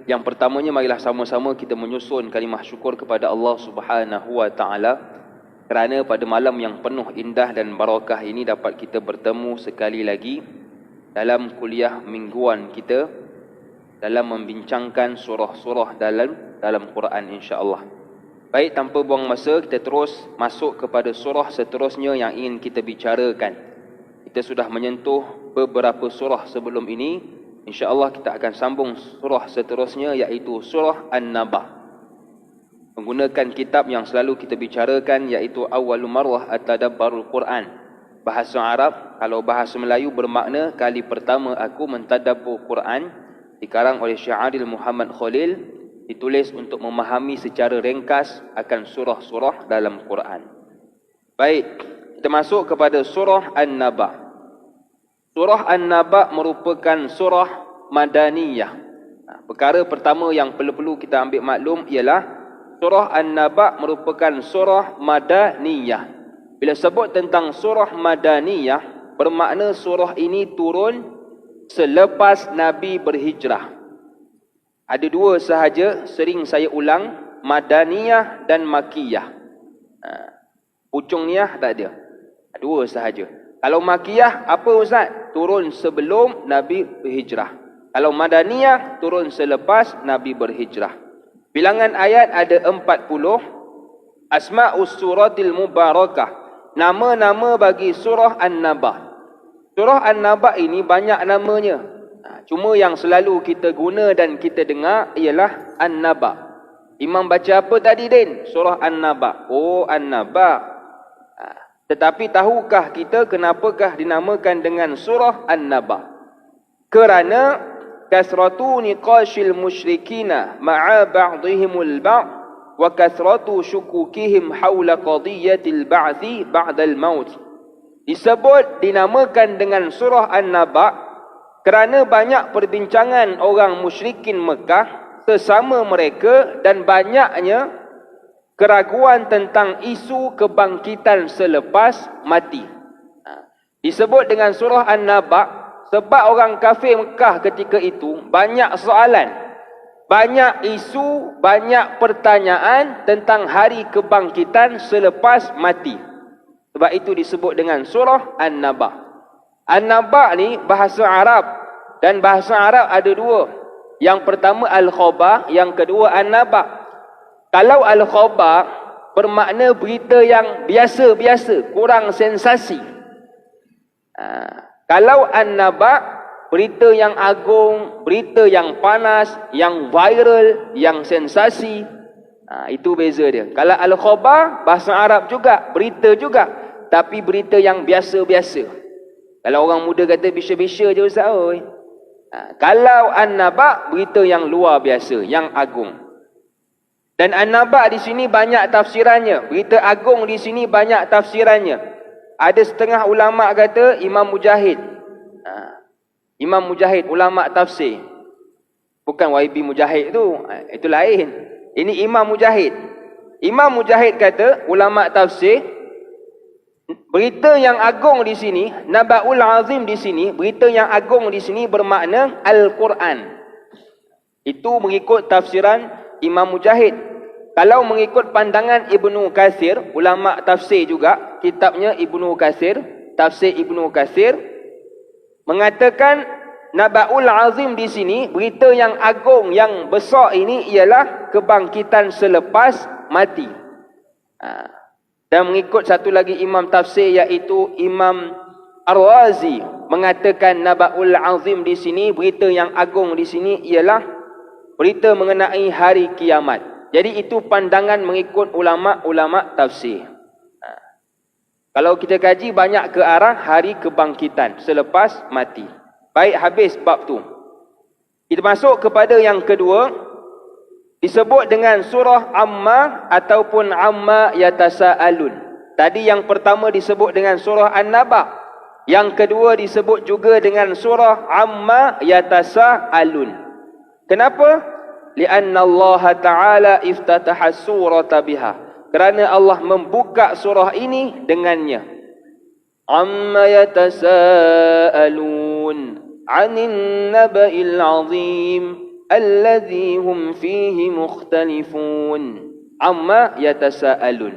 yang pertamanya marilah sama-sama kita menyusun kalimah syukur kepada Allah Subhanahu wa taala kerana pada malam yang penuh indah dan barakah ini dapat kita bertemu sekali lagi dalam kuliah mingguan kita dalam membincangkan surah-surah dalam Quran insya-Allah. Baik, tanpa buang masa, kita terus masuk kepada surah seterusnya yang ingin kita bicarakan. Kita sudah menyentuh beberapa surah sebelum ini. InsyaAllah kita akan sambung surah seterusnya, iaitu surah An-Naba. Menggunakan kitab yang selalu kita bicarakan, iaitu Awwalu Marrah At-Tadabbarul Quran. Bahasa Arab, kalau bahasa Melayu bermakna kali pertama aku mentadabbur Quran, dikarang oleh Syekh Adil Muhammad Khalil, ditulis untuk memahami secara ringkas akan surah-surah dalam Quran. Baik, kita masuk kepada surah An-Naba. Surah An-Naba merupakan surah Madaniyah. Perkara pertama yang perlu kita ambil maklum ialah surah An-Naba merupakan surah Madaniyah. Bila sebut tentang surah Madaniyah, bermakna surah ini turun selepas Nabi berhijrah. Ada dua sahaja sering saya ulang, Madaniyah dan Makiyah. Pucung niyah tak ada. Dua sahaja. Kalau Makiyah, apa Ustaz? Turun sebelum Nabi berhijrah. Kalau Madaniyah, turun selepas Nabi berhijrah. Bilangan ayat ada 40. Asma'us suratil mubarakah. Nama-nama bagi surah An-Naba. Surah An-Naba ini banyak namanya. Cuma yang selalu kita guna dan kita dengar ialah An-Naba. Imam baca apa tadi, Din? Surah An-Naba. Oh, An-Naba. Tetapi tahukah kita kenapakah dinamakan dengan surah An-Naba? Kerana kasratu niqashil musyrikina ma'a ba'dihimul ba' wa kasratu syukukihim hawla qadiyatil ba'thi ba'dal maut. Disebut dinamakan dengan surah An-Naba kerana banyak perbincangan orang musyrikin Mekah sesama mereka dan banyaknya keraguan tentang isu kebangkitan selepas mati. Disebut dengan surah An-Naba sebab orang kafir Mekah ketika itu banyak soalan, banyak isu, banyak pertanyaan tentang hari kebangkitan selepas mati. Sebab itu disebut dengan surah An-Naba. An-Naba ni bahasa Arab, dan bahasa Arab ada dua. Yang pertama Al-Khabar, yang kedua An-Naba. Kalau Al-Khabar bermakna berita yang biasa-biasa, kurang sensasi. Kalau An-Naba, berita yang agung, berita yang panas, yang viral, yang sensasi. Itu beza dia. Kalau Al-Khabar, bahasa Arab juga, berita juga, tapi berita yang biasa-biasa. Kalau orang muda kata bisya-bisya je Ustaz. Kalau An-Naba, berita yang luar biasa, yang agung. Dan An-Naba di sini banyak tafsirannya. Berita agung di sini banyak tafsirannya. Ada setengah ulama kata Imam Mujahid. Imam Mujahid, ulama tafsir. Bukan YB Mujahid tu. Itu lain. Ini Imam Mujahid. Imam Mujahid kata, ulama tafsir, berita yang agung di sini, Naba'ul Azim di sini, berita yang agung di sini bermakna Al-Quran. Itu mengikut tafsiran Imam Mujahid. Kalau mengikut pandangan Ibnu Katsir, ulama tafsir juga, kitabnya Ibnu Katsir, tafsir Ibnu Katsir, mengatakan Naba'ul Azim di sini, berita yang agung, yang besar ini ialah kebangkitan selepas mati. Dan mengikut satu lagi imam tafsir, iaitu Imam Ar-Razi, mengatakan Naba'ul Azim di sini, berita yang agung di sini ialah berita mengenai hari kiamat. Jadi itu pandangan mengikut ulama-ulama tafsir. Kalau kita kaji banyak ke arah hari kebangkitan selepas mati. Baik, habis bab tu. Kita masuk kepada yang kedua. Disebut dengan surah Amma ataupun Amma Yatasa'alun. Tadi yang pertama disebut dengan surah An-Naba. Yang kedua disebut juga dengan surah Amma Yatasa'alun. Kenapa? Lianna Allah Ta'ala iftataha surata biha. Kerana Allah membuka surah ini dengannya. Amma yatasa'alun 'anil naba'il 'azim. الذي هم فيه مختلفون amma yatasaalun.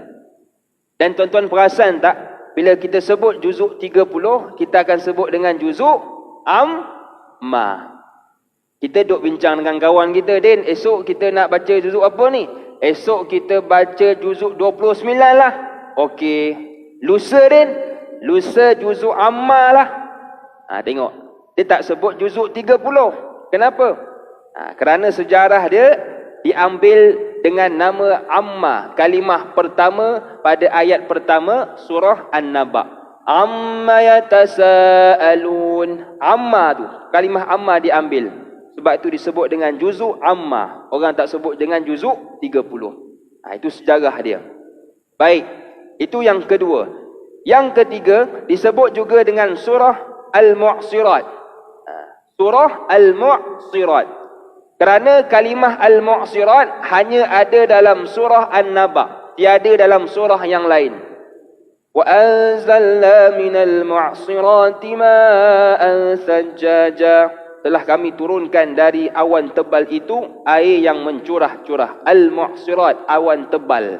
Dan tuan-tuan perasan tak, bila kita sebut juzuk 30, kita akan sebut dengan juzuk amma. Kita duk bincang dengan kawan kita, Din, esok kita nak baca juzuk apa ni? Esok kita baca juzuk 29 lah. Okey. Lusa, Din, lusa juzuk amma lah. Tengok, dia tak sebut juzuk 30. Kenapa? Kerana sejarah dia diambil dengan nama amma, kalimah pertama pada ayat pertama surah An-Naba. Amma yatasaalun. Amma tu, kalimah amma diambil. Sebab itu disebut dengan juzuk amma. Orang tak sebut dengan juzuk 30. Itu sejarah dia. Baik, itu yang kedua. Yang ketiga disebut juga dengan surah Al-Mu'sirat. Surah Al-Mu'sirat. Kerana kalimah Al-Mu'sirat hanya ada dalam surah An-Naba, tiada dalam surah yang lain. Wa anzalna minal mu'sirati ma'an sajjaja. Telah kami turunkan dari awan tebal itu air yang mencurah-curah. Al-Mu'sirat, awan tebal.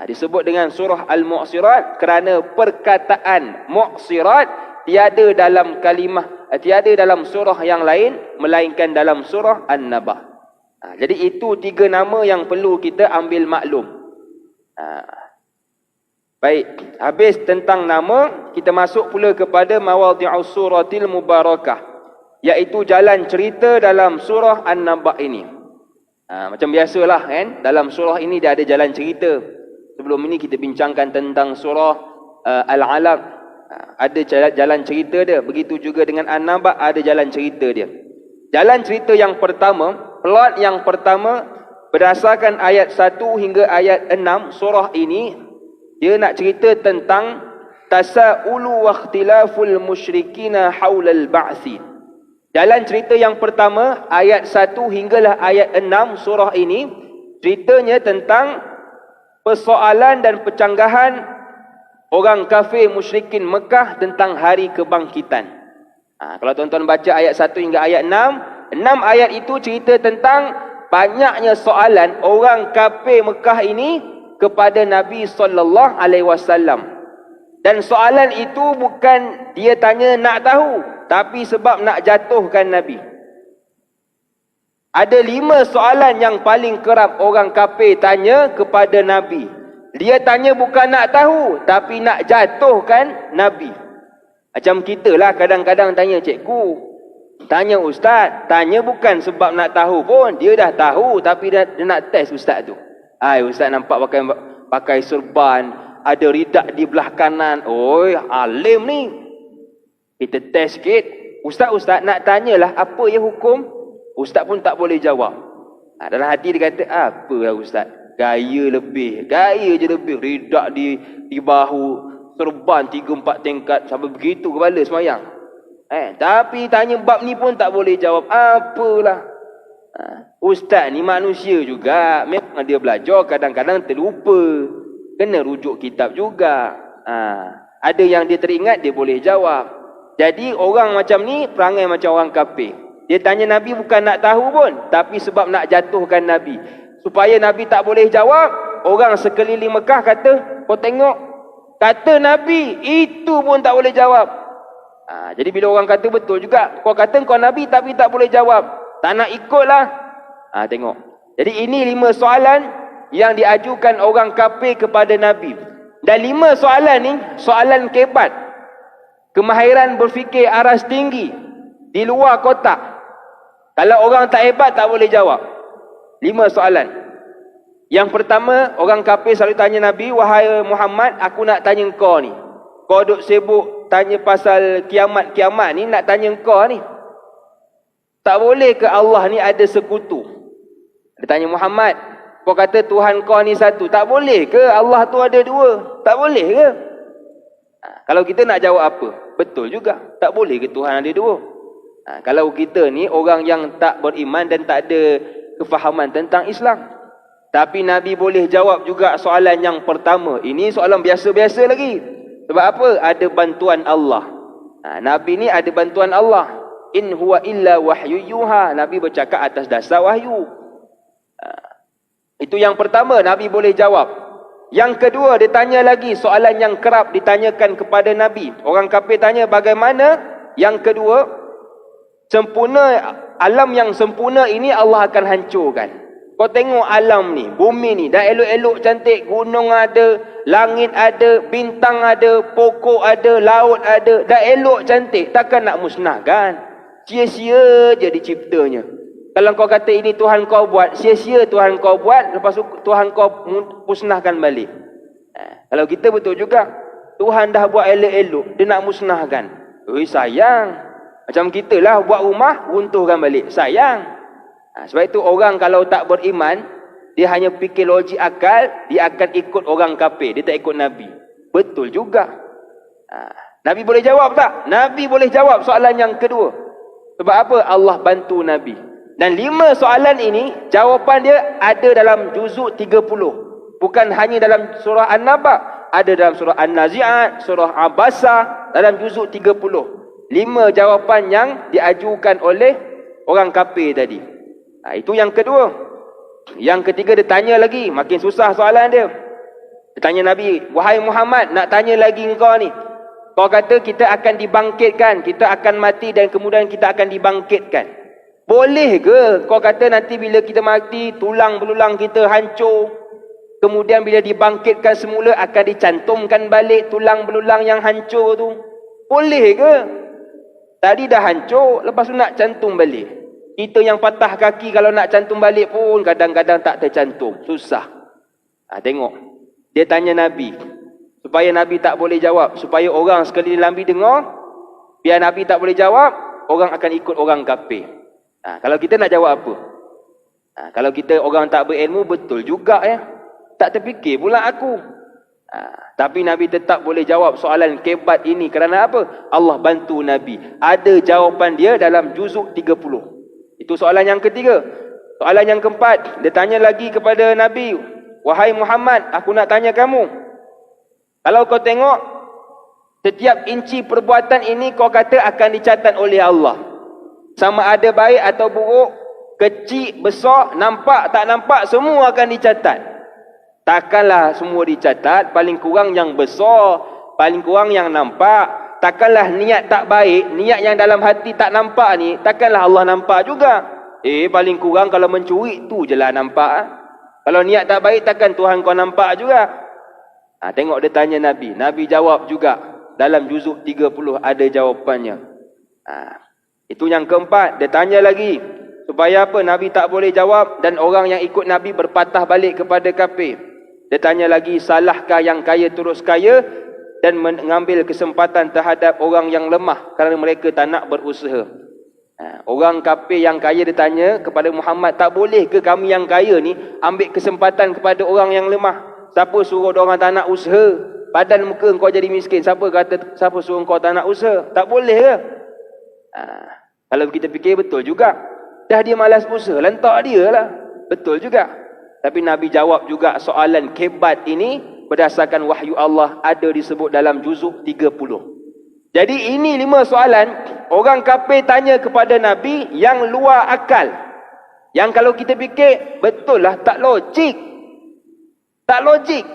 Disebut dengan surah Al-Mu'sirat kerana perkataan mu'sirat tiada dalam kalimah, tiada dalam surah yang lain melainkan dalam surah An-Naba. Jadi itu tiga nama yang perlu kita ambil maklum. Baik, habis tentang nama, kita masuk pula kepada mawadhi'us suratil mubarakah, iaitu jalan cerita dalam surah An-Naba ini. Macam biasalah kan, dalam surah ini dia ada jalan cerita. Sebelum ini kita bincangkan tentang surah Al-Alaq. Ada jalan cerita dia. Begitu juga dengan An-Naba, ada jalan cerita dia. Jalan cerita yang pertama, plot yang pertama, berdasarkan ayat 1 hingga ayat 6 surah ini, dia nak cerita tentang tasa'ulu wa ikhtilaful musyrikina haulal ba'si. Jalan cerita yang pertama, ayat 1 hinggalah ayat 6 surah ini, ceritanya tentang persoalan dan pencanggahan orang kafir musyrikin Mekah tentang hari kebangkitan. Kalau tuan-tuan baca ayat 1 hingga ayat 6 ayat itu cerita tentang banyaknya soalan orang kafir Mekah ini kepada Nabi SAW. Dan soalan itu bukan dia tanya nak tahu, tapi sebab nak jatuhkan Nabi. Ada 5 soalan yang paling kerap orang kafir tanya kepada Nabi. Dia tanya bukan nak tahu, tapi nak jatuhkan Nabi. Macam kita lah kadang-kadang tanya cikgu, tanya ustaz, tanya bukan sebab nak tahu pun. Dia dah tahu tapi dia nak test ustaz tu. Ustaz nampak pakai serban, ada ridak di belah kanan. Oi, alim ni. Kita test sikit. Ustaz nak tanyalah apa ya hukum? Ustaz pun tak boleh jawab. Dalam hati dia kata, apalah ustaz, gaya je lebih, ridak di bahu, serban 3-4 tingkat sampai begitu kepala semayang. Tapi tanya bab ni pun tak boleh jawab. Apalah. Ustaz ni manusia juga, memang dia belajar kadang-kadang terlupa. Kena rujuk kitab juga. Ada yang dia teringat dia boleh jawab. Jadi orang macam ni perangai macam orang kafir. Dia tanya Nabi bukan nak tahu pun, tapi sebab nak jatuhkan Nabi. Supaya Nabi tak boleh jawab, orang sekeliling Mekah kata, kau tengok, kata Nabi, itu pun tak boleh jawab. Jadi bila orang kata betul juga, kau kata kau Nabi tapi tak boleh jawab, tak nak ikutlah. Tengok. Jadi ini 5 soalan yang diajukan orang kafir kepada Nabi. Dan 5 soalan ni, soalan kebat. Kemahiran berfikir aras tinggi, di luar kotak. Kalau orang tak hebat, tak boleh jawab. 5 soalan. Yang pertama, orang kafir selalu tanya Nabi, wahai Muhammad, aku nak tanya kau ni. Kau duk sibuk tanya pasal kiamat-kiamat ni, nak tanya kau ni. Tak boleh ke Allah ni ada sekutu? Dia tanya Muhammad, kau kata Tuhan kau ni satu. Tak boleh ke Allah tu ada 2? Tak boleh ke? Kalau kita nak jawab apa? Betul juga. Tak boleh ke Tuhan ada 2? Kalau kita ni orang yang tak beriman dan tak ada kefahaman tentang Islam. Tapi Nabi boleh jawab juga soalan yang pertama. Ini soalan biasa-biasa lagi. Sebab apa? Ada bantuan Allah. Nabi ni ada bantuan Allah. in huwa illa wahyu yuha. Nabi bercakap atas dasar wahyu. Itu yang pertama, Nabi boleh jawab. Yang kedua, dia tanya lagi soalan yang kerap ditanyakan kepada Nabi. Orang kafir tanya bagaimana? Yang kedua, sempurna, alam yang sempurna ini Allah akan hancurkan. Kau tengok alam ni, bumi ni, dah elok-elok cantik, gunung ada, langit ada, bintang ada, pokok ada, laut ada, dah elok cantik, takkan nak musnahkan? Sia-sia je diciptanya. Kalau kau kata ini Tuhan kau buat, sia-sia Tuhan kau buat, lepas tu Tuhan kau musnahkan balik. Kalau kita betul juga, Tuhan dah buat elok-elok, dia nak musnahkan. Sayang. Macam kita lah buat rumah, runtuhkan balik. Sayang. Sebab itu orang kalau tak beriman, dia hanya fikir logik akal, dia akan ikut orang kafir, dia tak ikut Nabi. Betul juga. Nabi boleh jawab tak? Nabi boleh jawab soalan yang kedua. Sebab apa? Allah bantu Nabi. Dan 5 soalan ini, jawapan dia ada dalam juzuk 30. Bukan hanya dalam surah An-Naba, ada dalam surah An-Nazi'at, surah Abasa, dalam juzuk 30. 5 jawapan yang diajukan oleh orang kafir tadi. Itu yang kedua. Yang ketiga dia tanya lagi, makin susah soalan dia. Dia tanya Nabi, wahai Muhammad, nak tanya lagi engkau ni. Kau kata kita akan dibangkitkan, kita akan mati dan kemudian kita akan dibangkitkan. Boleh ke kau kata nanti bila kita mati, tulang belulang kita hancur, kemudian bila dibangkitkan semula akan dicantumkan balik tulang belulang yang hancur tu? Boleh ke? Tadi dah hancur, lepas tu nak cantum balik. Kita yang patah kaki kalau nak cantum balik pun kadang-kadang tak tercantum. Susah. Tengok. Dia tanya Nabi. Supaya Nabi tak boleh jawab. Supaya orang sekeliling Nabi dengar. Biar Nabi tak boleh jawab, orang akan ikut orang kafir. Kalau kita nak jawab apa? Kalau kita orang tak berilmu, betul juga ya. Tak terfikir pula aku. Tapi Nabi tetap boleh jawab soalan kebat ini. Kerana apa? Allah bantu Nabi. Ada jawapan dia dalam juzuk 30. Itu soalan yang ketiga. Soalan yang keempat, dia tanya lagi kepada Nabi, wahai Muhammad, aku nak tanya kamu. Kalau kau tengok, setiap inci perbuatan ini kau kata akan dicatat oleh Allah. Sama ada baik atau buruk, kecil, besar, nampak, tak nampak, semua akan dicatat. Takkanlah semua dicatat, paling kurang yang besar, paling kurang yang nampak. Takkanlah niat tak baik, niat yang dalam hati tak nampak ni, takkanlah Allah nampak juga. Paling kurang kalau mencuri tu je lah nampak. Kalau niat tak baik, takkan Tuhan kau nampak juga. Tengok dia tanya Nabi. Nabi jawab juga. Dalam juzuk 30 ada jawapannya. Itu yang keempat. Dia tanya lagi. Supaya apa? Nabi tak boleh jawab dan orang yang ikut Nabi berpatah balik kepada kafir. Dia tanya lagi, salahkah yang kaya terus kaya dan mengambil kesempatan terhadap orang yang lemah kerana mereka tak nak berusaha? Orang kafir yang kaya ditanya kepada Muhammad, tak boleh ke kami yang kaya ni ambil kesempatan kepada orang yang lemah? Siapa suruh orang tak nak usaha? Badan muka kau jadi miskin, siapa suruh kau tak nak usaha? Tak boleh ke? Kalau kita fikir betul juga. Dah dia malas usaha, lantak dia lah. Betul juga. Tapi Nabi jawab juga soalan kebat ini berdasarkan wahyu Allah, ada disebut dalam juzuk 30. Jadi ini 5 soalan orang kafir tanya kepada Nabi yang luar akal. Yang kalau kita fikir, betul lah, tak logik. Tak logik.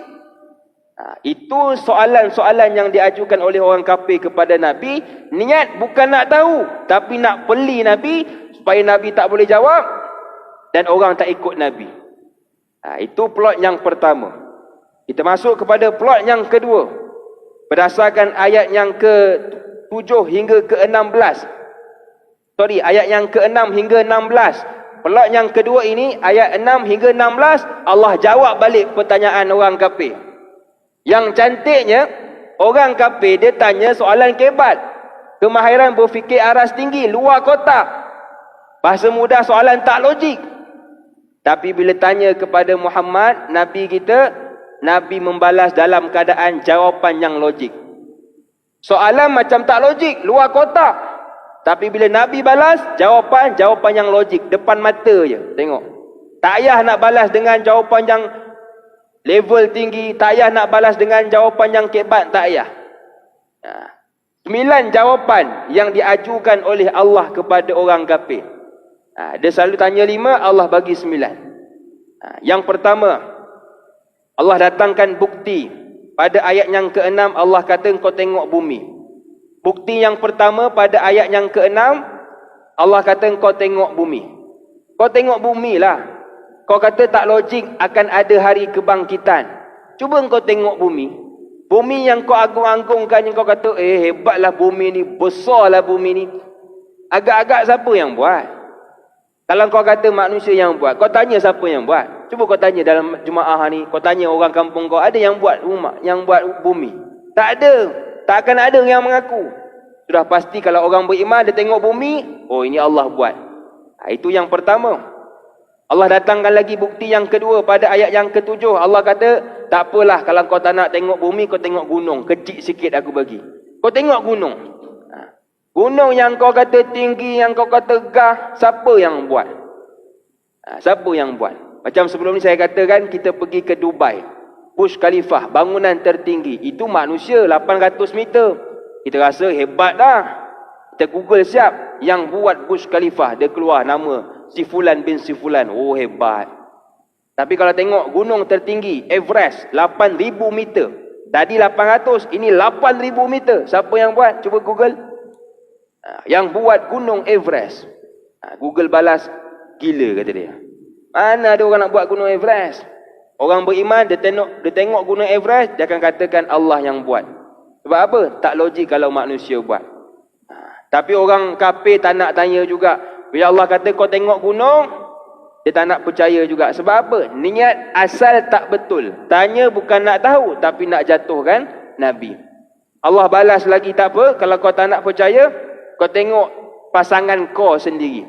Itu soalan-soalan yang diajukan oleh orang kafir kepada Nabi. Niat bukan nak tahu, tapi nak peli Nabi supaya Nabi tak boleh jawab dan orang tak ikut Nabi. Itu plot yang pertama. Kita masuk kepada plot yang kedua. Berdasarkan ayat yang ke-7 hingga ke-16. Ayat yang ke-6 hingga 16. Plot yang kedua ini, ayat 6 hingga 16, Allah jawab balik pertanyaan orang kafir. Yang cantiknya, orang kafir dia tanya soalan kebat. Kemahiran berfikir aras tinggi, luar kotak. Bahasa mudah, soalan tak logik. Tapi bila tanya kepada Muhammad, Nabi kita, Nabi membalas dalam keadaan jawapan yang logik. Soalan macam tak logik, luar kotak. Tapi bila Nabi balas, jawapan yang logik, depan mata je. Tengok. Tak payah nak balas dengan jawapan yang level tinggi, tak payah nak balas dengan jawapan yang kebat, tak payah. 9 jawapan yang diajukan oleh Allah kepada orang kafir. Dia selalu tanya 5, Allah bagi 9. Yang pertama, Allah datangkan bukti. Pada ayat yang ke-6 Allah kata kau tengok bumi. Bukti yang pertama pada ayat yang ke-6 Allah kata kau tengok bumi. Kau tengok bumi lah. Kau kata tak logik akan ada hari kebangkitan. Cuba kau tengok bumi. Bumi yang kau agung-agungkan, yang kau kata hebatlah bumi ni, besarlah bumi ni. Agak-agak siapa yang buat? Kalau kau kata manusia yang buat, kau tanya siapa yang buat? Cuba kau tanya dalam jemaah ni, kau tanya orang kampung kau, ada yang buat rumah, yang buat bumi? Tak ada. Tak akan ada yang mengaku. Sudah pasti kalau orang beriman dia tengok bumi, oh ini Allah buat. Itu yang pertama. Allah datangkan lagi bukti yang kedua pada ayat yang ke-7. Allah kata, tak apalah kalau kau tak nak tengok bumi, kau tengok gunung. Kecil sikit aku bagi. Kau tengok gunung. Gunung yang kau kata tinggi, yang kau kata gah, siapa yang buat? Siapa yang buat? Macam sebelum ni saya katakan, kita pergi ke Dubai. Burj Khalifah, bangunan tertinggi. Itu manusia 800 meter. Kita rasa hebat dah. Kita Google siap. Yang buat Burj Khalifah, dia keluar nama Si Fulan bin Si Fulan. Oh hebat. Tapi kalau tengok gunung tertinggi Everest 8,000 meter. Tadi 800, ini 8,000 meter. Siapa yang buat? Cuba Google. Yang buat gunung Everest. Google balas, gila kata dia. Mana ada orang nak buat gunung Everest? Orang beriman dia tengok gunung Everest, dia akan katakan Allah yang buat. Sebab apa? Tak logik kalau manusia buat. Tapi orang kafir tak nak tanya juga. Bila Allah kata kau tengok gunung, dia tak nak percaya juga. Sebab apa? Niat asal tak betul. Tanya bukan nak tahu, tapi nak jatuhkan Nabi. Allah balas lagi, tak apa. Kalau kau tak nak percaya, kau tengok pasangan kau sendiri.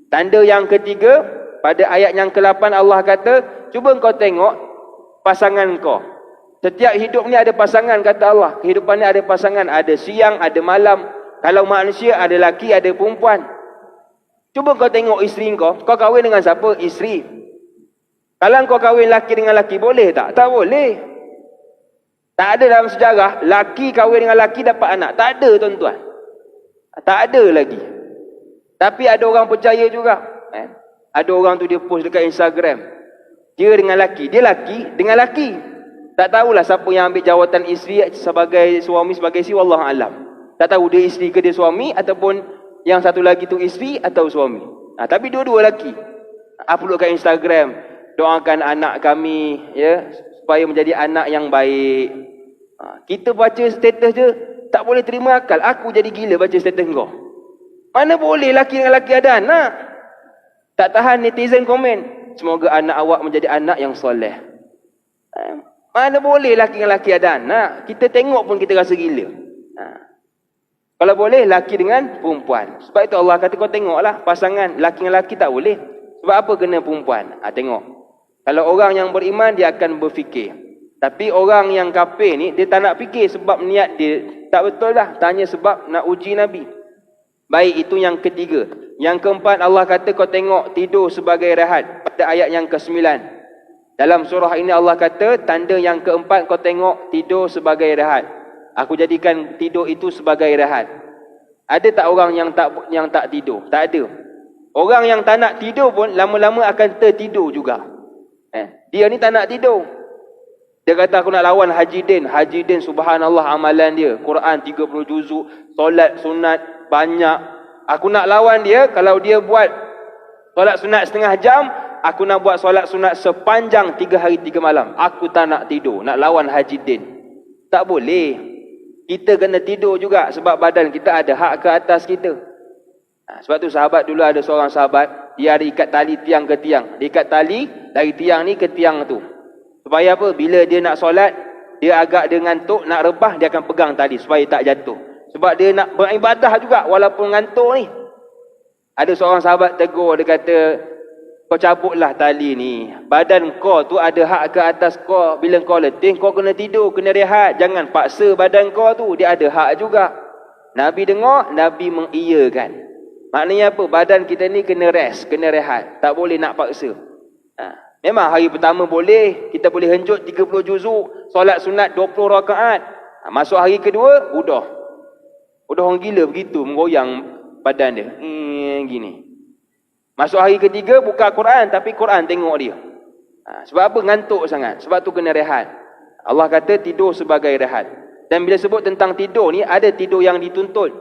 Tanda yang ketiga, pada ayat yang ke-8 Allah kata, cuba kau tengok pasangan kau. Setiap hidup ni ada pasangan, kata Allah. Kehidupan ni ada pasangan. Ada siang, ada malam. Kalau manusia, ada lelaki, ada perempuan. Cuba kau tengok isteri kau. Kau kahwin dengan siapa? Isteri. Kalau kau kahwin lelaki dengan lelaki, boleh tak? Tak boleh. Tak ada dalam sejarah, lelaki kahwin dengan lelaki dapat anak. Tak ada, tuan-tuan. Tak ada lagi. Tapi ada orang percaya juga. Ada orang tu dia post dekat Instagram. Dia dengan lelaki. Dia lelaki dengan lelaki. Tak tahulah siapa yang ambil jawatan isteri sebagai suami, sebagai isteri. Wallahualam. Tak tahu dia isteri ke dia suami, ataupun yang satu lagi tu isteri atau suami. Tapi dua-dua lelaki. Upload kat Instagram. Doakan anak kami, ya, supaya menjadi anak yang baik. Kita baca status je, tak boleh terima akal. Aku jadi gila baca status kau. Mana boleh lelaki dengan lelaki ada anak? Tak tahan netizen komen. Semoga anak awak menjadi anak yang soleh. Mana boleh lelaki dengan lelaki ada anak? Kita tengok pun kita rasa gila. Kalau boleh lelaki dengan perempuan. Sebab itu Allah kata kau tengoklah pasangan lelaki dengan lelaki tak boleh. Sebab apa kena perempuan? Tengok. Kalau orang yang beriman dia akan berfikir. Tapi orang yang kafir ni dia tak nak fikir sebab niat dia tak betul dah. Tanya sebab nak uji Nabi. Baik, itu yang ketiga. Yang keempat Allah kata kau tengok tidur sebagai rehat. Pada ayat yang ke-9. Dalam surah ini Allah kata tanda yang keempat kau tengok tidur sebagai rehat. Aku jadikan tidur itu sebagai rehat. Ada tak orang yang tak tidur? Tak ada. Orang yang tak nak tidur pun lama-lama akan tertidur juga. Dia ni tak nak tidur. Dia kata aku nak lawan Haji Din. Haji Din subhanallah amalan dia. Quran 30 juzuk, solat sunat banyak. Aku nak lawan dia. Kalau dia buat solat sunat setengah jam, aku nak buat solat sunat sepanjang 3 hari 3 malam. Aku tak nak tidur. Nak lawan Haji Din. Tak boleh. Kita kena tidur juga sebab badan kita ada hak ke atas kita. Sebab tu sahabat dulu ada seorang sahabat, dia ada ikat tali tiang ke tiang. Dia ikat tali dari tiang ni ke tiang tu. Supaya apa? Bila dia nak solat, dia agak dia ngantuk, nak rebah, dia akan pegang tali supaya tak jatuh. Sebab dia nak beribadah juga walaupun ngantuk ni. Ada seorang sahabat tegur, dia kata, kau cabutlah tali ni. Badan kau tu ada hak ke atas kau. Bila kau letih, kau kena tidur, kena rehat. Jangan paksa badan kau tu. Dia ada hak juga. Nabi dengar, Nabi mengiyakan. Maknanya apa? Badan kita ni kena rest, kena rehat. Tak boleh nak paksa. Memang hari pertama boleh. Kita boleh henjut 30 juzuk. Solat sunat 20 rakaat. Masuk hari kedua, udah. Udah orang gila begitu, menggoyang badan dia. Gini. Masuk hari ketiga, buka Quran, tapi Quran tengok dia. Sebab apa? Ngantuk sangat. Sebab tu kena rehat. Allah kata tidur sebagai rehat. Dan bila sebut tentang tidur ni, ada tidur yang dituntut.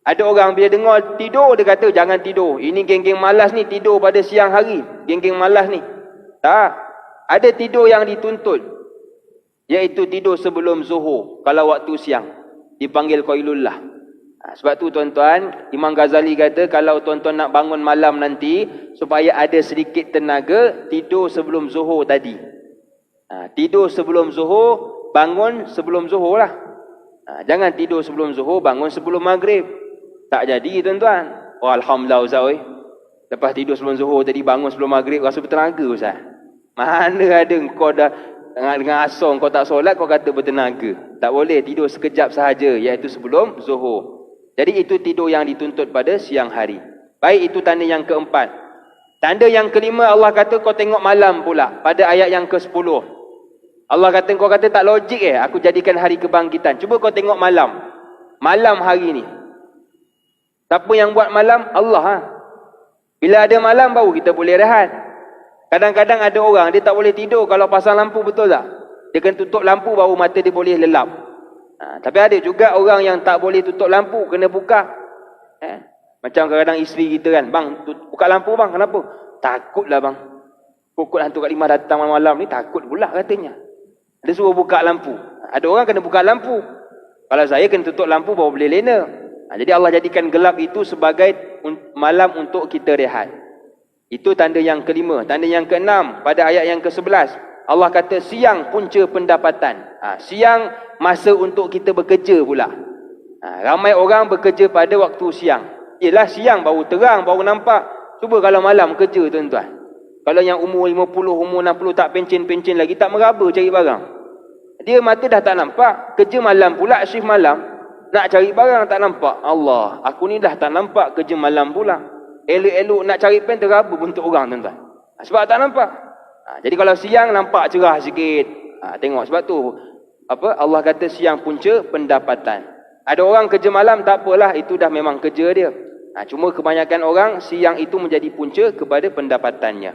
Ada orang bila dengar tidur, dia kata jangan tidur. Ini geng-geng malas ni tidur pada siang hari. Geng-geng malas ni. Tak. Ada tidur yang dituntut. Iaitu tidur sebelum zuhur. Kalau waktu siang. Dipanggil qailullah. Sebab tu tuan-tuan, Imam Ghazali kata kalau tuan-tuan nak bangun malam nanti, supaya ada sedikit tenaga, tidur sebelum zuhur tadi. Tidur sebelum zuhur, bangun sebelum zuhur lah. Jangan tidur sebelum zuhur, bangun sebelum maghrib. Tak jadi tuan-tuan. Oh Alhamdulillah Ustaz. Lepas tidur sebelum zuhur tadi, bangun sebelum maghrib, rasa bertenaga Ustaz. Mana ada kau dah dengan asong kau tak solat, kau kata bertenaga. Tak boleh, tidur sekejap sahaja, iaitu sebelum zuhur. Jadi itu tidur yang dituntut pada siang hari. Baik, itu tanda yang keempat. Tanda yang kelima, Allah kata kau tengok malam pula. Pada ayat yang ke-10. Allah kata, kau kata tak logik aku jadikan hari kebangkitan. Cuba kau tengok malam. Malam hari ni. Siapa yang buat malam? Allah. Bila ada malam baru kita boleh rehat. Kadang-kadang ada orang, dia tak boleh tidur kalau pasang lampu, betul tak? Dia kena tutup lampu baru mata dia boleh lelap. Tapi ada juga orang yang tak boleh tutup lampu, kena buka. Macam kadang-kadang isteri kita kan, bang, buka lampu bang, kenapa? Takutlah bang. Pokok hantu Kak Limah datang malam-malam ni, takut pula katanya. Dia suruh buka lampu. Ada orang kena buka lampu. Kalau saya kena tutup lampu baru boleh lena. Jadi Allah jadikan gelap itu sebagai malam untuk kita rehat. Itu tanda yang kelima. Tanda yang keenam, pada ayat yang ke-11. Allah kata siang punca pendapatan. Siang masa untuk kita bekerja pula. Ramai orang bekerja pada waktu siang. Yelah siang baru terang, baru nampak. Cuba kalau malam kerja tuan-tuan. Kalau yang umur 50, umur 60 tak pencen-pencen lagi, tak meraba cari barang. Dia mata dah tak nampak. Kerja malam pula, shift malam. Nak cari barang tak nampak. Allah, aku ni dah tak nampak kerja malam pula. Elok-elok nak cari pen teraba untuk orang tuan-tuan. Sebab tak nampak. Jadi kalau siang nampak cerah sikit. Tengok sebab tu Allah kata siang punca pendapatan. Ada orang kerja malam tak apalah, itu dah memang kerja dia. Cuma kebanyakan orang siang itu menjadi punca kepada pendapatannya.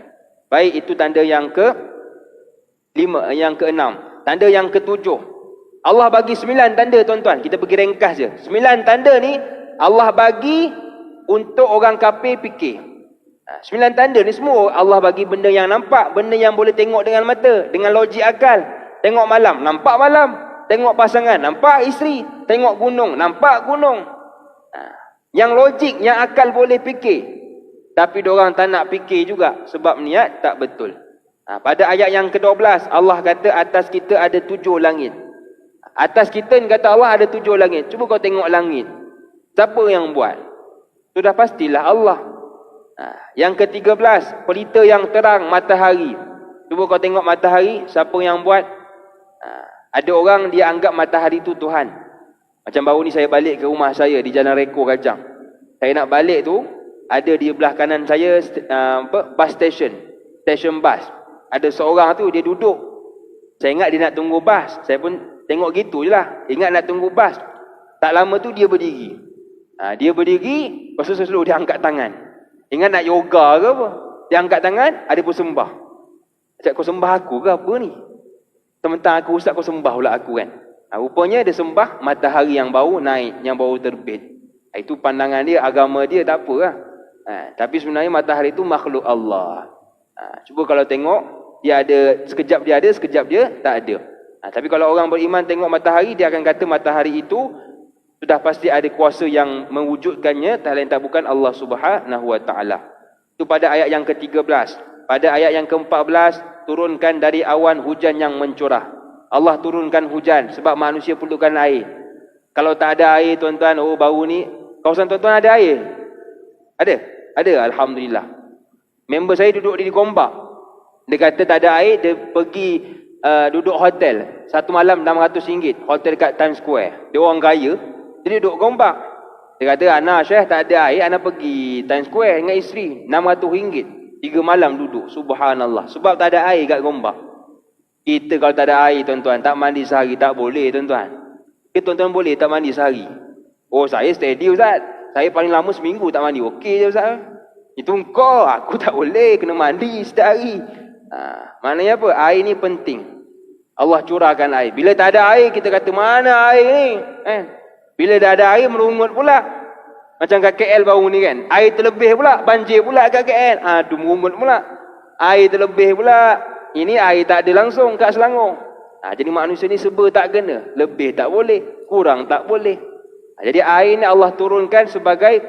Baik, itu tanda yang ke-5, yang ke-6. Tanda yang ke-7. Allah bagi 9 tanda tuan-tuan. Kita pergi ringkas je. 9 tanda ni Allah bagi untuk orang kafir fikir. 9 tanda ni semua Allah bagi benda yang nampak, benda yang boleh tengok dengan mata, dengan logik akal. Tengok malam, nampak malam. Tengok pasangan, nampak isteri. Tengok gunung, nampak gunung. Yang logik, yang akal boleh fikir. Tapi diorang tak nak fikir juga sebab niat tak betul. Pada ayat yang ke-12 Allah kata atas kita ada 7 langit. Atas kita ni kata Allah ada 7 langit. Cuba kau tengok langit. Siapa yang buat? Sudah pastilah Allah. Yang ke-13, pelita yang terang matahari. Cuba kau tengok matahari, siapa yang buat? Ada orang dia anggap matahari tu Tuhan. Macam baru ni saya balik ke rumah saya di Jalan Reko Kajang. Saya nak balik tu, ada di belah kanan saya bus station. Station bus. Ada seorang tu dia duduk. Saya ingat dia nak tunggu bas. Saya pun tengok gitu je lah. Ingat nak tunggu bas. Tak lama tu dia berdiri. Dia berdiri, lepas tu slow dia angkat tangan. Ingat nak yoga ke apa? Dia angkat tangan, ada pun sembah. Cakap kau sembah aku ke apa ni? Sementara aku ustaz kau sembah pula aku kan. Rupanya dia sembah matahari yang baru naik, yang baru terbit. Itu pandangan dia, agama dia tak apa lah. Tapi sebenarnya matahari itu makhluk Allah. Cuba kalau tengok, dia ada, sekejap dia ada, sekejap dia tak ada. Tapi kalau orang beriman tengok matahari, dia akan kata matahari itu sudah pasti ada kuasa yang mewujudkannya, tak lain tak bukan Allah Subhanahu Wa Taala. Itu pada ayat yang ke-13. Pada ayat yang ke-14, turunkan dari awan hujan yang mencurah. Allah turunkan hujan sebab manusia perlukan air. Kalau tak ada air tuan-tuan, baru ni kawasan tuan-tuan ada air? Ada? Ada, alhamdulillah. Member saya duduk di Gombak. Dia kata tak ada air, dia pergi duduk hotel. Satu malam RM600, hotel dekat Times Square. Dia orang kaya, dia duduk Gombak. Dia kata, Ana Syekh tak ada air, Ana pergi Times Square dengan isteri. RM600. 3 malam duduk, subhanallah. Sebab tak ada air kat Gombak. Kita kalau tak ada air tuan-tuan, tak mandi sehari tak boleh tuan-tuan. Tuan-tuan boleh tak mandi sehari? Oh, saya steady Ustaz. Saya paling lama seminggu tak mandi. Okey je Ustaz. Itu engkau, aku tak boleh kena mandi setiap hari. Maknanya apa? Air ni penting. Allah curahkan air. Bila tak ada air, kita kata mana air ni? Bila dah ada air, merungut pula. Macam kat KL baru ni kan. Air terlebih pula, banjir pula kat KL. Aduh, merungut pula. Air terlebih pula. Ini air tak ada langsung kat Selangor. Jadi manusia ni serba tak kena. Lebih tak boleh, kurang tak boleh. Jadi air ni Allah turunkan sebagai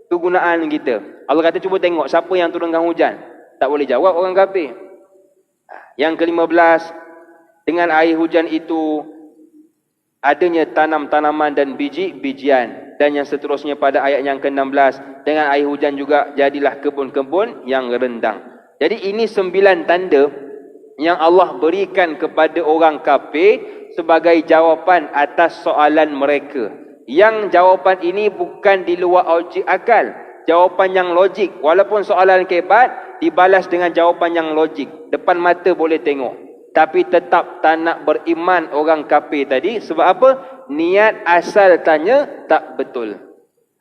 kegunaan kita. Allah kata cuba tengok siapa yang turunkan hujan. Tak boleh jawab orang kafir. Yang ke-15, dengan air hujan itu adanya tanam-tanaman dan biji-bijian. Dan yang seterusnya pada ayat yang ke-16, dengan air hujan juga jadilah kebun-kebun yang rendang. Jadi ini 9 tanda yang Allah berikan kepada orang kafir sebagai jawapan atas soalan mereka. Yang jawapan ini bukan di luar objek akal. Jawapan yang logik. Walaupun soalan kebat, dibalas dengan jawapan yang logik. Depan mata boleh tengok. Tapi tetap tak nak beriman orang kafir tadi. Sebab apa? Niat asal tanya tak betul.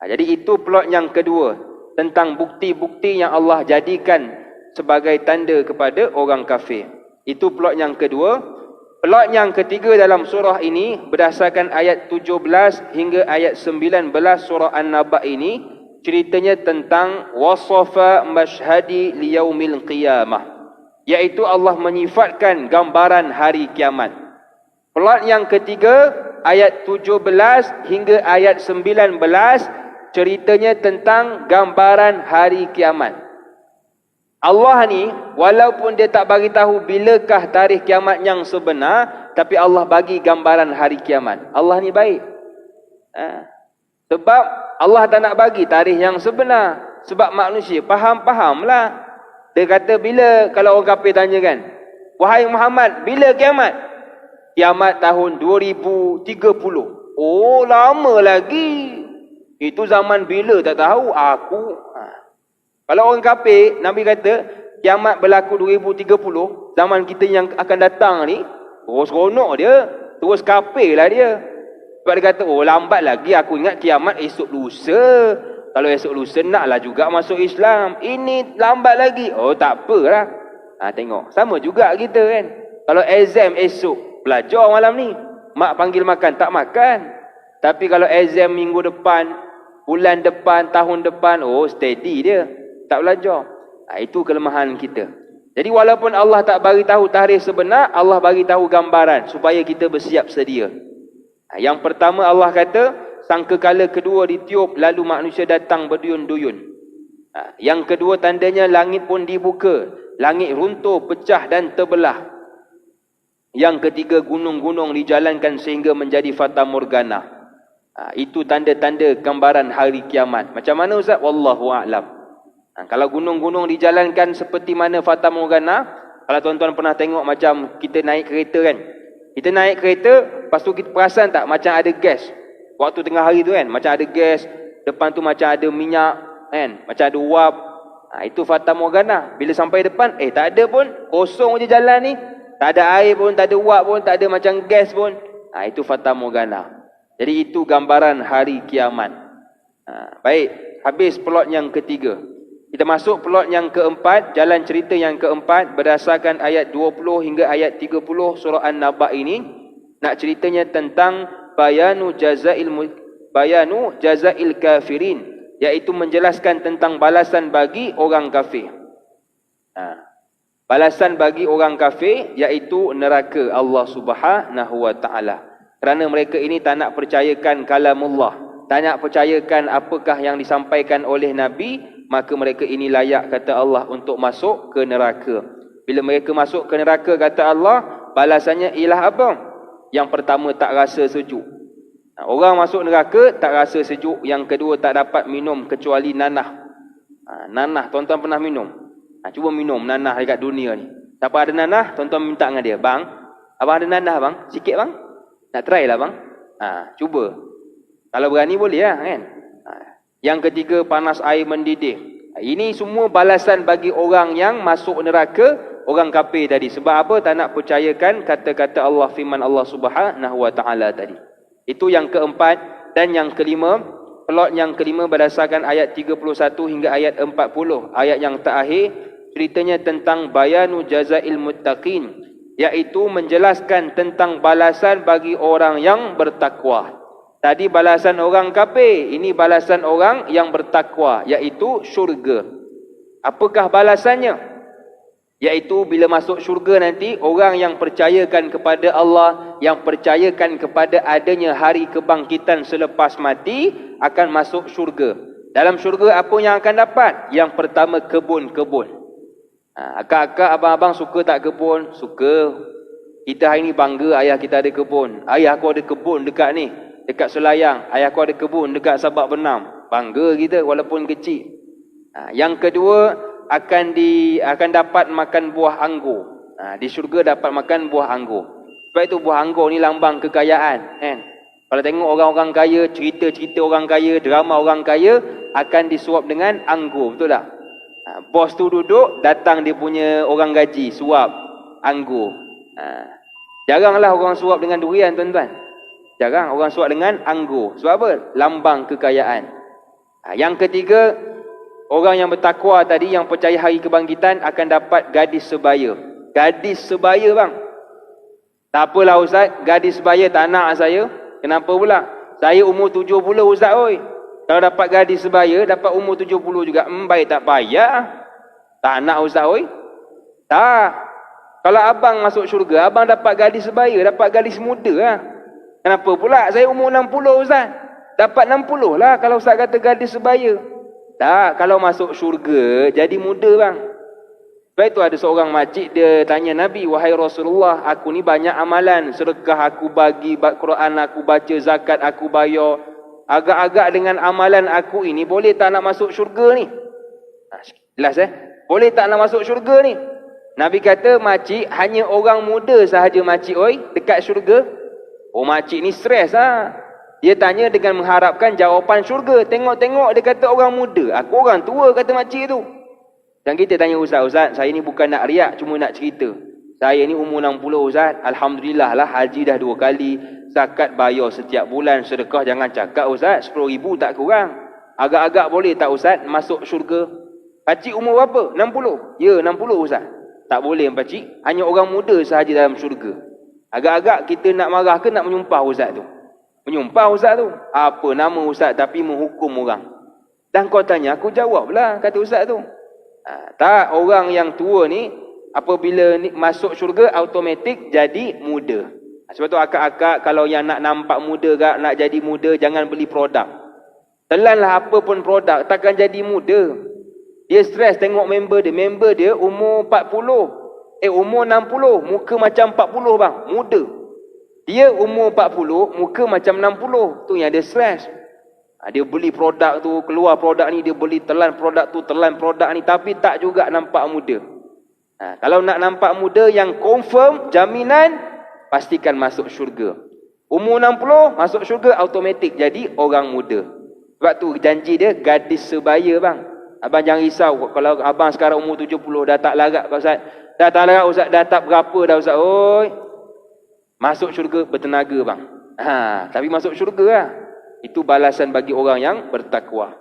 Jadi itu plot yang kedua. Tentang bukti-bukti yang Allah jadikan sebagai tanda kepada orang kafir. Itu plot yang kedua. Plot yang ketiga dalam surah ini berdasarkan ayat 17 hingga ayat 19 surah An-Naba ini, ceritanya tentang wasafa masyhadi liyaumil qiyamah, iaitu Allah menyifatkan gambaran hari kiamat. Plot yang ketiga ayat 17 hingga ayat 19 ceritanya tentang gambaran hari kiamat. Allah ni walaupun dia tak bagi tahu bilakah tarikh kiamat yang sebenar, tapi Allah bagi gambaran hari kiamat. Allah ni baik. Sebab Allah tak nak bagi tarikh yang sebenar. Sebab manusia faham-fahamlah. Dia kata bila, kalau orang kafir tanya kan, wahai Muhammad, bila kiamat? Kiamat tahun 2030. Oh, lama lagi. Itu zaman bila tak tahu. Kalau orang kafir, Nabi kata, kiamat berlaku 2030, zaman kita yang akan datang ni, terus seronok dia, terus kafir lah dia. Sebab dia kata, oh lambat lagi, aku ingat kiamat esok lusa. Kalau esok lusa, naklah juga masuk Islam. Ini lambat lagi. Oh tak apalah. Tengok, sama juga kita kan. Kalau exam esok, belajar malam ni. Mak panggil makan, tak makan. Tapi kalau exam minggu depan, bulan depan, tahun depan, oh steady dia. Tak belajar. Itu kelemahan kita. Jadi walaupun Allah tak bagi tahu tarikh sebenar, Allah bagi tahu gambaran supaya kita bersiap sedia. Yang pertama Allah kata, sangkakala kedua ditiup lalu manusia datang berduyun-duyun. Yang kedua tandanya langit pun dibuka, langit runtuh, pecah dan terbelah. Yang ketiga gunung-gunung dijalankan sehingga menjadi fata morgana. Itu tanda-tanda gambaran hari kiamat. Macam mana Ustaz? Wallahu a'lam. Kalau gunung-gunung dijalankan seperti mana fata morgana, kalau tuan-tuan pernah tengok macam kita naik kereta kan. Kita naik kereta, lepas tu kita perasan tak macam ada gas. Waktu tengah hari tu kan, macam ada gas, depan tu macam ada minyak kan, macam ada uap. Itu fata morgana. Bila sampai depan, tak ada pun, kosong je jalan ni. Tak ada air pun, tak ada uap pun, tak ada macam gas pun. Itu fata morgana. Jadi itu gambaran hari kiamat. Baik, habis plot yang ketiga. Kita masuk plot yang keempat, jalan cerita yang keempat berdasarkan ayat 20 hingga ayat 30 surah An-Naba ini. Nak ceritanya tentang bayanu jazail kafirin, iaitu menjelaskan tentang balasan bagi orang kafir. Balasan bagi orang kafir iaitu neraka Allah Subhanahu wa taala. Kerana mereka ini tak nak percayakan kalamullah, tak nak percayakan apakah yang disampaikan oleh Nabi, maka mereka ini layak, kata Allah, untuk masuk ke neraka. Bila mereka masuk ke neraka, kata Allah, balasannya ialah apa? Yang pertama, tak rasa sejuk. Orang masuk neraka tak rasa sejuk. Yang kedua, tak dapat minum kecuali nanah. Nanah, tuan-tuan pernah minum? Cuba minum nanah dekat dunia ni. Siapa ada nanah, tuan-tuan minta dengan dia, bang, abang ada nanah bang? Sikit bang? Nak try lah bang? Cuba. Kalau berani boleh lah kan? Yang ketiga, panas air mendidih. Ini semua balasan bagi orang yang masuk neraka, orang kafir tadi. Sebab apa? Tak nak percayakan kata-kata Allah, firman Allah Subhanahu wa taala tadi. Itu yang keempat, Dan yang kelima, plot yang kelima berdasarkan ayat 31 hingga ayat 40. Ayat yang terakhir ceritanya tentang bayanu jazail muttaqin, iaitu menjelaskan tentang balasan bagi orang yang bertakwa. Tadi balasan orang kafir, ini balasan orang yang bertakwa, iaitu syurga. Apakah balasannya? Iaitu bila masuk syurga nanti, orang yang percayakan kepada Allah, yang percayakan kepada adanya hari kebangkitan selepas mati, akan masuk syurga. Dalam syurga apa yang akan dapat? Yang pertama, kebun-kebun. Akak-akak, abang-abang suka tak kebun? Suka. Kita hari ni bangga ayah kita ada kebun. Ayah aku ada kebun dekat ni, dekat Selayang. Ayah aku ada kebun dekat Sabak Benam. Bangga kita walaupun kecil. Yang kedua, akan dapat makan buah anggur. Di syurga dapat makan buah anggur. Sebab itu buah anggur ni lambang kekayaan, kan? Kalau tengok orang-orang kaya, cerita-cerita orang kaya, drama orang kaya, akan disuap dengan anggur, betul tak? Bos tu duduk, datang dia punya orang gaji, suap anggur. Jaranglah orang suap dengan durian, tuan-tuan. Jarang orang suap dengan anggur. Sebab apa? Lambang kekayaan. Yang ketiga, orang yang bertakwa tadi, yang percaya hari kebangkitan, akan dapat gadis sebaya. Gadis sebaya, bang. Tak apalah Ustaz, gadis sebaya tak nak saya. Kenapa pula? Saya umur 70 Ustaz, oi. Kalau dapat gadis sebaya, dapat umur 70 juga. Baik tak payah. Tak nak Ustaz, oi. Tak. Kalau abang masuk syurga, abang dapat gadis sebaya, dapat gadis muda lah. Kenapa pula? Saya umur 60 Ustaz. Dapat 60 lah kalau Ustaz kata gadis sebaya. Tak, kalau masuk syurga, jadi muda, bang. Sebab itu ada seorang makcik, dia tanya Nabi, wahai Rasulullah, aku ni banyak amalan. Sedekah aku bagi, Quran aku baca, zakat aku bayar. Agak-agak dengan amalan aku ini, boleh tak nak masuk syurga ni? Jelas boleh tak nak masuk syurga ni? Nabi kata, makcik, hanya orang muda sahaja makcik, oi, dekat syurga. Oh, makcik ni stres lah. Dia tanya dengan mengharapkan jawapan syurga. Tengok-tengok dia kata orang muda. Aku orang tua, kata makcik tu. Dan kita tanya Ustaz, saya ni bukan nak riak, cuma nak cerita. Saya ni umur 60 Ustaz. Alhamdulillah lah, haji dah 2 kali. Zakat bayar setiap bulan. Sedekah jangan cakap Ustaz, 10,000 tak kurang. Agak-agak boleh tak Ustaz masuk syurga? Pakcik umur berapa? 60? Ya, 60 Ustaz. Tak boleh pakcik. Hanya orang muda sahaja dalam syurga. Agak-agak kita nak marah ke nak menyumpah Ustaz tu? Menyumpah Ustaz tu. Apa nama Ustaz tapi menghukum orang. Dan kau tanya, aku jawablah, kata Ustaz tu. Tak, orang yang tua ni, apabila masuk syurga, automatik jadi muda. Sebab tu akak-akak, kalau yang nak nampak muda ke, nak jadi muda, jangan beli produk. Telanlah apa pun produk, takkan jadi muda. Dia stres tengok member dia umur 40. Umur 60, muka macam 40 bang, muda. Dia umur 40, muka macam 60. Tu yang dia stres. Dia beli produk tu, keluar produk ni, dia beli telan produk tu, telan produk ni, tapi tak juga nampak muda. Kalau nak nampak muda, yang confirm, jaminan, pastikan masuk syurga. Umur 60, masuk syurga, automatik jadi orang muda. Sebab tu janji dia, gadis sebaya bang. Abang jangan risau, kalau abang sekarang umur 70, dah tak larat Ustaz. Dah tak larat Ustaz, dah tak berapa dah Ustaz. Oi, masuk syurga bertenaga bang. Tapi masuk syurga lah. Itu balasan bagi orang yang bertakwa.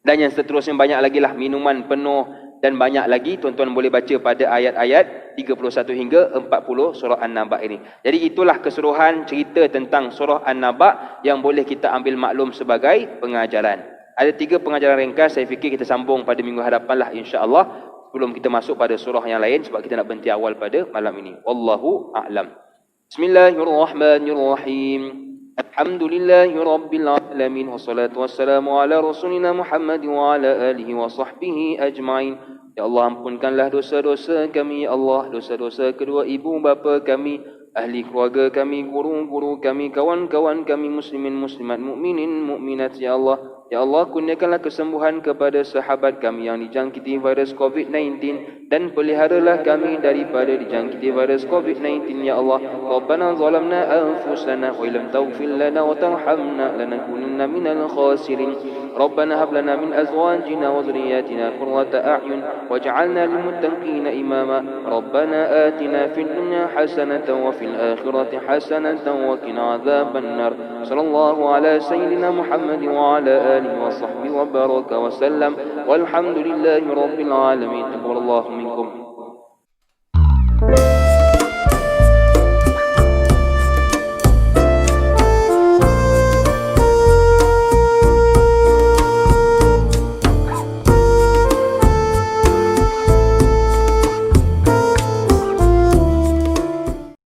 Dan yang seterusnya banyak lagi lah, minuman penuh dan banyak lagi. Tuan-tuan boleh baca pada ayat-ayat 31 hingga 40 surah An-Naba ini. Jadi itulah keseluruhan cerita tentang surah An-Naba yang boleh kita ambil maklum sebagai pengajaran. Ada 3 pengajaran ringkas, saya fikir kita sambung pada minggu hadapan lah insya-Allah, sebelum kita masuk pada surah yang lain, sebab kita nak berhenti awal pada malam ini. Wallahu a'lam. Bismillahirrahmanirrahim. Alhamdulillahi Rabbil Alamin. Wassalatu wassalamu ala Rasulina Muhammad wa ala alihi wa sahbihi ajma'in. Ya Allah, ampunkanlah dosa-dosa kami, ya Allah, dosa-dosa kedua ibu bapa kami, ahli keluarga kami, guru-guru kami, kawan-kawan kami, muslimin, muslimat, mukminin, mukminat, ya Allah. Ya Allah, kurniakanlah kesembuhan kepada sahabat kami yang dijangkiti virus COVID-19 dan peliharalah kami daripada dijangkiti virus COVID-19, ya Allah. Rabbana zalamna anfusana wa illam taghfir lana wa tarhamna lanakunanna minal khasirin. ربنا هب لنا من أزواجنا وذرياتنا قرة أعين واجعلنا للمتقين إماما ربنا آتنا في الدنيا حسنة وفي الآخرة حسنة وقنا عذاب النار صلى الله على سيدنا محمد وعلى آله وصحبه وبارك وسلم والحمد لله رب العالمين. تقبل الله منكم.